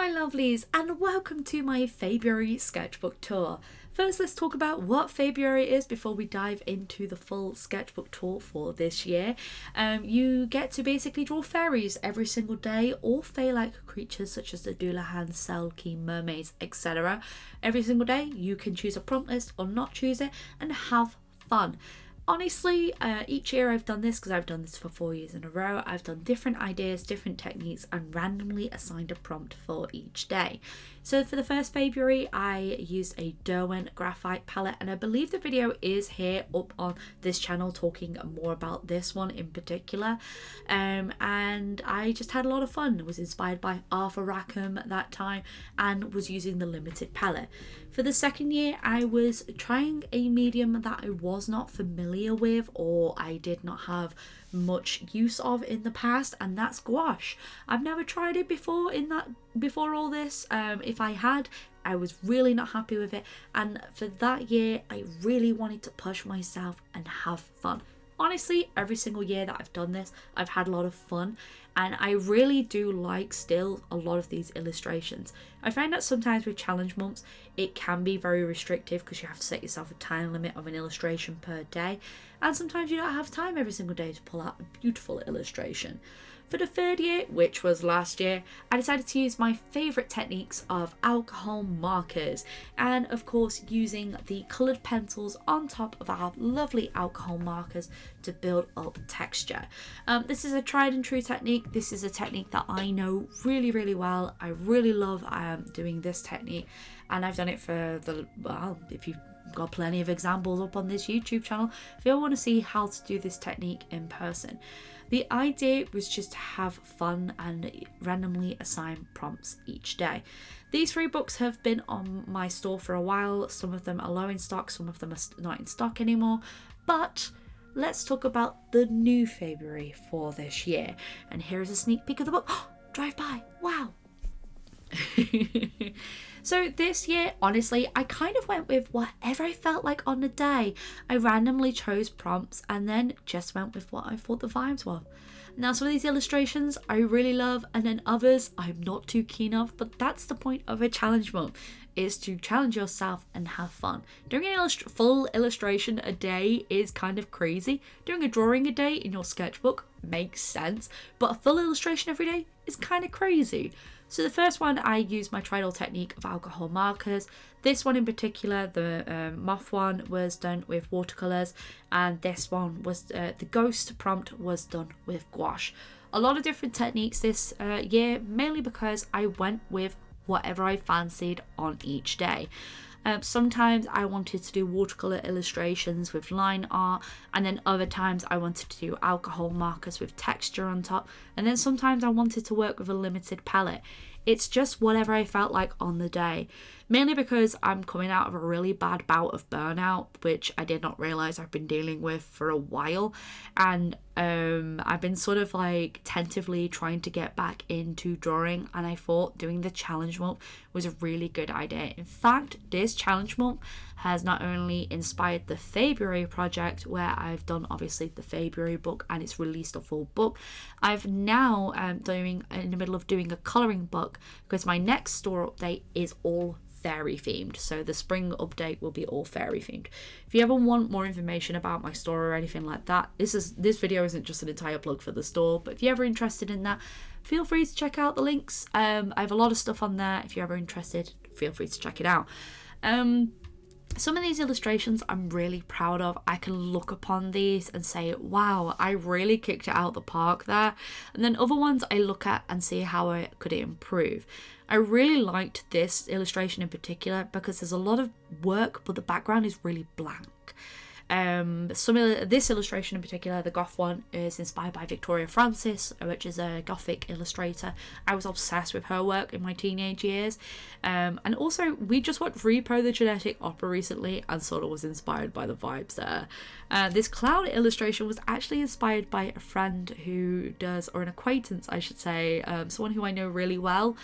my lovelies, and welcome to my Faebruary sketchbook tour. First, let's talk about what Faebruary is before we dive into the full sketchbook tour for this year. You get to basically draw fairies every single day, or fae-like creatures such as the Doulahan, Selkie, mermaids, etc. Every single day, you can choose a prompt list or not choose it and have fun. Honestly, each year I've done this because I've done this for 4 years in a row. I've done different ideas, different techniques, and randomly assigned a prompt for each day. So for the first February, I used a Derwent graphite palette, and I believe the video is here up on this channel talking more about this one in particular. And I just had a lot of fun. It was inspired by Arthur Rackham at that time and was using the limited palette. For the second year, I was trying a medium that I was not familiar with or I did not have much use of in the past, and that's gouache. I've never tried it before all this. If I had, I was really not happy with it, and for that year I really wanted to push myself and have fun. Honestly, every single year that I've done this, I've had a lot of fun, and I really do like still a lot of these illustrations. I find that sometimes with challenge months, it can be very restrictive because you have to set yourself a time limit of an illustration per day, and sometimes you don't have time every single day to pull out a beautiful illustration. For the third year, which was last year, I decided to use my favourite techniques of alcohol markers, and of course using the coloured pencils on top of our lovely alcohol markers to build up texture. This is a tried and true technique. This is a technique that I know really, really well. I really love doing this technique, and I've done it for if you've got plenty of examples up on this YouTube channel if you ever want to see how to do this technique in person. The idea was just to have fun and randomly assign prompts each day. These 3 books have been on my store for a while. Some of them are low in stock, some of them are not in stock anymore, but let's talk about the new February for this year. And here is a sneak peek of the book. Drive by, wow. So this year, honestly, I kind of went with whatever I felt like on the day. I randomly chose prompts and then just went with what I thought the vibes were. Now, some of these illustrations I really love, and then others I'm not too keen of, but that's the point of a challenge month, is to challenge yourself and have fun. Doing an full illustration a day is kind of crazy. Doing a drawing a day in your sketchbook makes sense, but a full illustration every day is kind of crazy. So the first one, I used my tried technique of alcohol markers. This one in particular, the moth one, was done with watercolours, and this one was the ghost prompt was done with gouache. A lot of different techniques this year, mainly because I went with whatever I fancied on each day. Sometimes I wanted to do watercolour illustrations with line art, and then other times I wanted to do alcohol markers with texture on top, and then sometimes I wanted to work with a limited palette. It's just whatever I felt like on the day, mainly because I'm coming out of a really bad bout of burnout, which I did not realise I've been dealing with for a while, and I've been sort of like tentatively trying to get back into drawing, and I thought doing the challenge month was a really good idea. In fact, this challenge month has not only inspired the February project, where I've done obviously the February book and it's released a full book. I've now in the middle of doing a colouring book, because my next store update is all fairy themed, so the spring update will be all fairy themed. If you ever want more information about my store or anything like that, this video isn't just an entire plug for the store, but if you're ever interested in that, feel free to check out the links. I have a lot of stuff on there. If you're ever interested, feel free to check it out. Some of these illustrations I'm really proud of. I can look upon these and say, wow, I really kicked it out the park there. And then other ones I look at and see how I could improve. I really liked this illustration in particular because there's a lot of work, but the background is really blank. This illustration in particular, the goth one, is inspired by Victoria Francis, which is a gothic illustrator. I was obsessed with her work in my teenage years, and also we just watched Repo the Genetic Opera recently and sort of was inspired by the vibes there. This clown illustration was actually inspired by a friend who does, or an acquaintance I should say, someone who I know really well,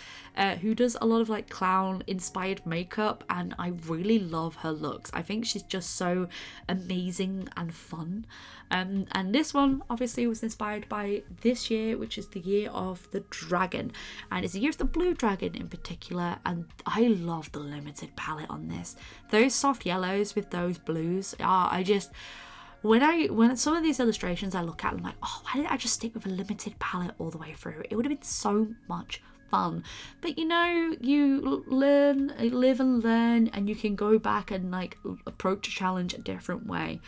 who does a lot of like clown inspired makeup, and I really love her looks. I think she's just so amazing amazing and fun. And this one obviously was inspired by this year, which is the year of the dragon, and it's the year of the blue dragon in particular. And I love the limited palette on this. Those soft yellows with those blues are, I just, when some of these illustrations I look at, I'm like, oh, why didn't I just stick with a limited palette all the way through? It would have been so much fun. But you know, you live and learn, and you can go back and like approach a challenge a different way.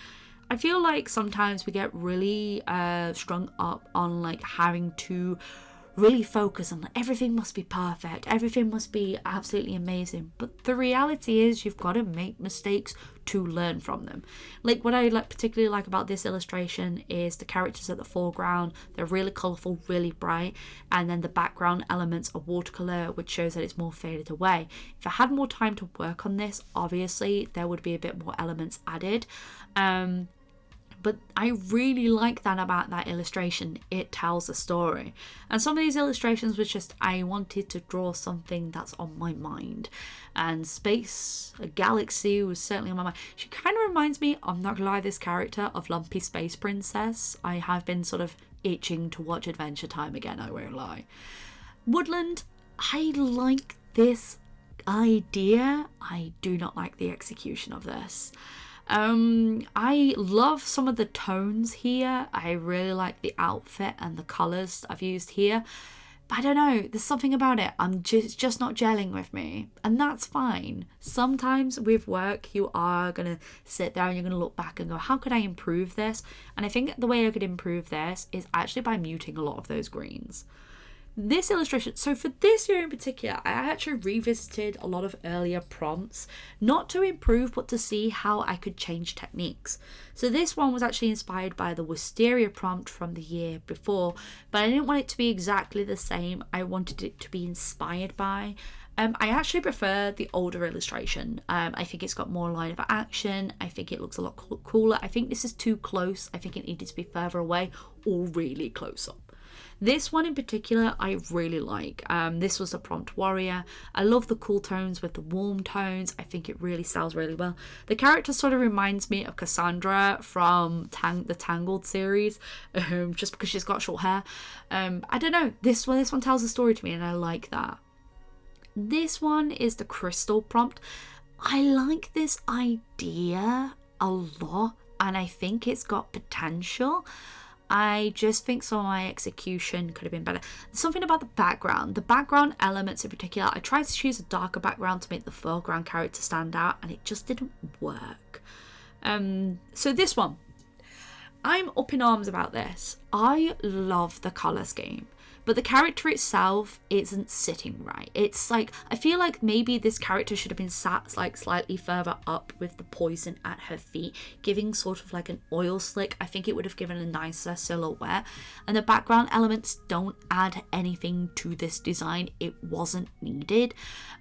I feel like sometimes we get really strung up on like having to really focus on like, everything must be perfect, everything must be absolutely amazing. But the reality is you've got to make mistakes to learn from them. Like what I particularly like about this illustration is the characters at the foreground. They're really colourful, really bright, and then the background elements are watercolour, which shows that it's more faded away. If I had more time to work on this, obviously there would be a bit more elements added. But I really like that about that illustration. It tells a story. And some of these illustrations was just, I wanted to draw something that's on my mind. And space, a galaxy was certainly on my mind. She kind of reminds me, I'm not gonna lie, this character of Lumpy Space Princess. I have been sort of itching to watch Adventure Time again, I won't lie. Woodland, I like this idea. I do not like the execution of this. I love some of the tones here. I really like the outfit and the colours I've used here. But I don't know, there's something about it. Just not gelling with me. And that's fine. Sometimes with work, you are going to sit there and you're going to look back and go, how could I improve this? And I think the way I could improve this is actually by muting a lot of those greens. This illustration, so for this year in particular, I actually revisited a lot of earlier prompts, not to improve, but to see how I could change techniques. So this one was actually inspired by the Wisteria prompt from the year before, but I didn't want it to be exactly the same. I wanted it to be inspired by. I actually prefer the older illustration. I think it's got more line of action. I think it looks a lot cooler. I think this is too close. I think it needed to be further away or really close up. This one in particular I really like. This was a prompt warrior. I love the cool tones with the warm tones. I think it really sells really well. The character sort of reminds me of Cassandra from the Tangled series, just because she's got short hair. I don't know, this one tells a story to me and I like that. This one is the crystal prompt. I like this idea a lot and I think it's got potential. I just think some of my execution could have been better. Something about the background elements in particular. I tried to choose a darker background to make the foreground character stand out and it just didn't work. So this one, I'm up in arms about this. I love the colour scheme, but the character itself isn't sitting right. It's like, I feel like maybe this character should have been sat like slightly further up with the poison at her feet, giving sort of like an oil slick. I think it would have given a nicer silhouette. And the background elements don't add anything to this design. It wasn't needed.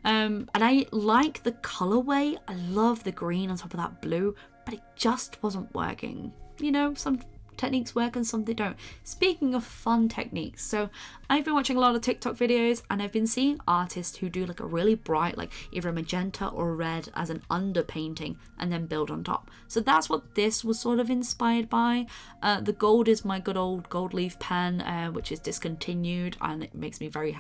And I like the colorway. I love the green on top of that blue, but it just wasn't working. You know, some techniques work and some they don't. Speaking of fun techniques, so I've been watching a lot of TikTok videos and I've been seeing artists who do like a really bright, like either a magenta or a red as an underpainting and then build on top. So that's what this was sort of inspired by. The gold is my good old gold leaf pen, which is discontinued, and it makes me very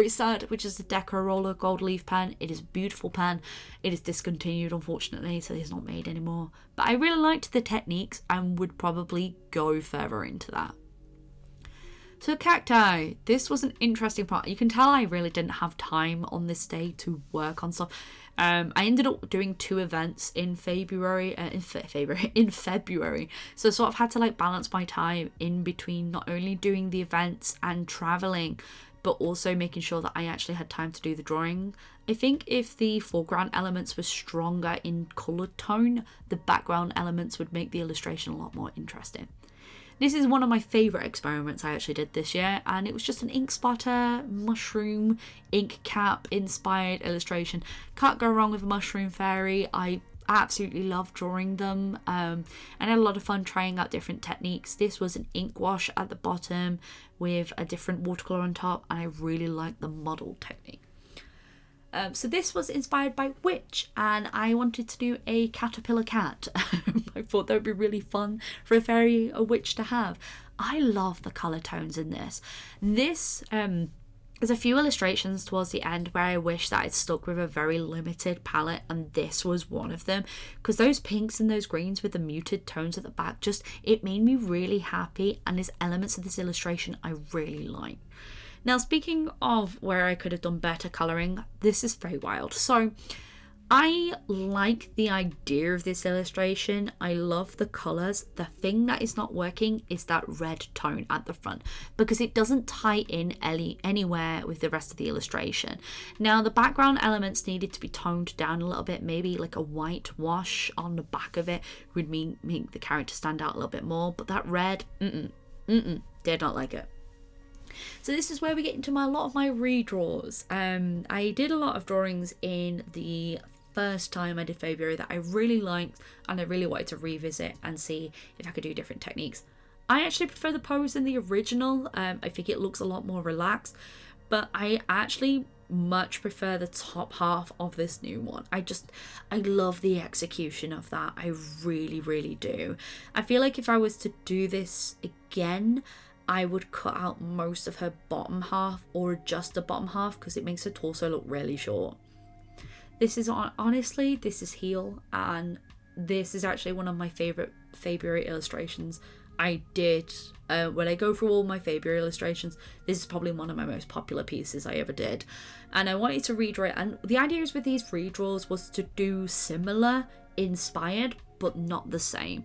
sad, which is the Deco Roller gold leaf pen. It is a beautiful pen. It is discontinued unfortunately, so it's not made anymore. But I really liked the techniques and would probably go further into that. So cacti, this was an interesting part. You can tell I really didn't have time on this day to work on stuff. I ended up doing 2 events in February, so sort of had to like balance my time in between not only doing the events and traveling, but also making sure that I actually had time to do the drawing. I think if the foreground elements were stronger in colour tone, the background elements would make the illustration a lot more interesting. This is one of my favourite experiments I actually did this year, and it was just an ink spotter, mushroom, ink cap inspired illustration. Can't go wrong with a mushroom fairy. I absolutely love drawing them, and I had a lot of fun trying out different techniques. This was an ink wash at the bottom with a different watercolour on top, and I really liked the model technique. So this was inspired by Witch, and I wanted to do a caterpillar cat. I thought that would be really fun for a fairy, a witch to have. I love the colour tones in this. There's a few illustrations towards the end where I wish that I'd stuck with a very limited palette, and this was one of them, because those pinks and those greens with the muted tones at the back, just, it made me really happy, and there's elements of this illustration I really like. Now, speaking of where I could have done better colouring, this is Feywild. So I like the idea of this illustration. I love the colours. The thing that is not working is that red tone at the front, because it doesn't tie in anywhere with the rest of the illustration. Now, the background elements needed to be toned down a little bit. Maybe like a white wash on the back of it would make the character stand out a little bit more. But that red, did not like it. So this is where we get into a lot of my redraws. I did a lot of drawings in the first time I did February that I really liked, and I really wanted to revisit and see if I could do different techniques. I actually prefer the pose in the original. I think it looks a lot more relaxed, but I actually much prefer the top half of this new one. I love the execution of that. I really do. I feel like if I was to do this again, I would cut out most of her bottom half, or just the bottom half, because it makes her torso look really short. This is honestly, this is heel, and this is actually one of my favourite February illustrations I did. When I go through all my February illustrations, this is probably one of my most popular pieces I ever did, and I wanted to redraw it. And the idea with these redraws was to do similar, inspired, but not the same.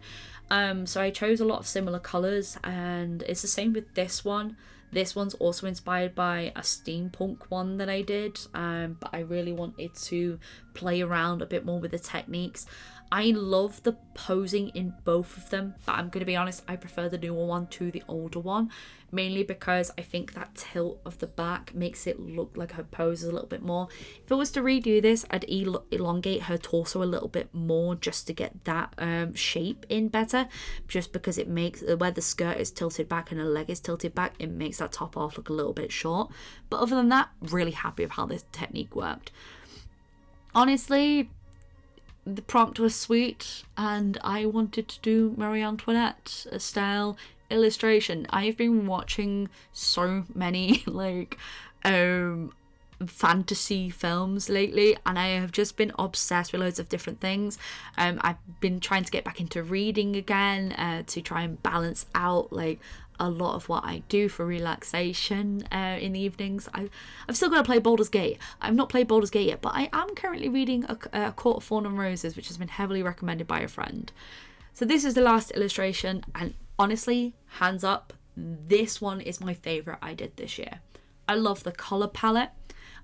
So I chose a lot of similar colours, and it's the same with this one. This one's also inspired by a steampunk one that I did, but I really wanted to play around a bit more with the techniques. I love the posing in both of them, but I'm going to be honest, I prefer the newer one to the older one, mainly because I think that tilt of the back makes it look like her pose is a little bit more. If I was to redo this, I'd elongate her torso a little bit more just to get that shape in better, just because it makes, where the skirt is tilted back and the leg is tilted back, it makes that top half look a little bit short. But other than that, really happy with how this technique worked. Honestly, the prompt was sweet, and I wanted to do Marie Antoinette style illustration. I've been watching so many fantasy films lately, and I have just been obsessed with loads of different things. I've been trying to get back into reading again, to try and balance out like a lot of what I do for relaxation in the evenings. I've still got to play Baldur's Gate. I've not played Baldur's Gate yet, but I am currently reading a Court of Thorn and Roses, which has been heavily recommended by a friend. So this is the last illustration, and honestly, hands up, this one is my favourite I did this year. I love the colour palette.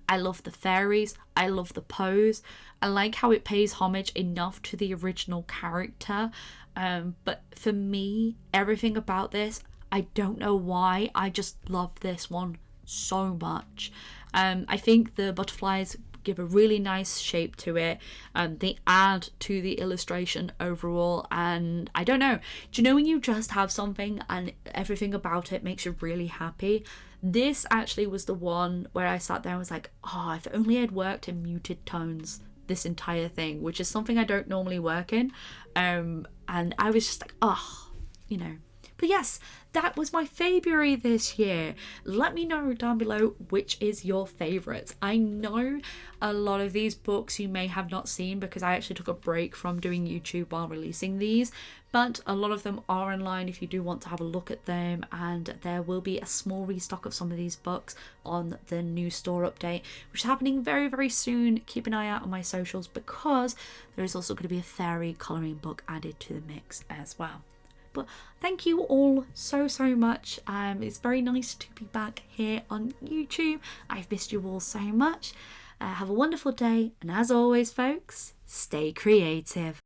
I love the fairies. I love the pose. I like how it pays homage enough to the original character. But for me, everything about this, I don't know why, I just love this one so much. I think the butterflies give a really nice shape to it. They add to the illustration overall, and I don't know, do you know when you just have something and everything about it makes you really happy? This actually was the one where I sat there and was like, oh, if only I'd worked in muted tones this entire thing, which is something I don't normally work in. And I was just like, oh, you know. But yes, that was my February this year. Let me know down below which is your favourites. I know a lot of these books you may have not seen, because I actually took a break from doing YouTube while releasing these, but a lot of them are online if you do want to have a look at them, and there will be a small restock of some of these books on the new store update, which is happening very soon. Keep an eye out on my socials, because there is also going to be a fairy colouring book added to the mix as well. But thank you all so much. It's very nice to be back here on YouTube. I've missed you all so much. Have a wonderful day, and as always folks, stay creative.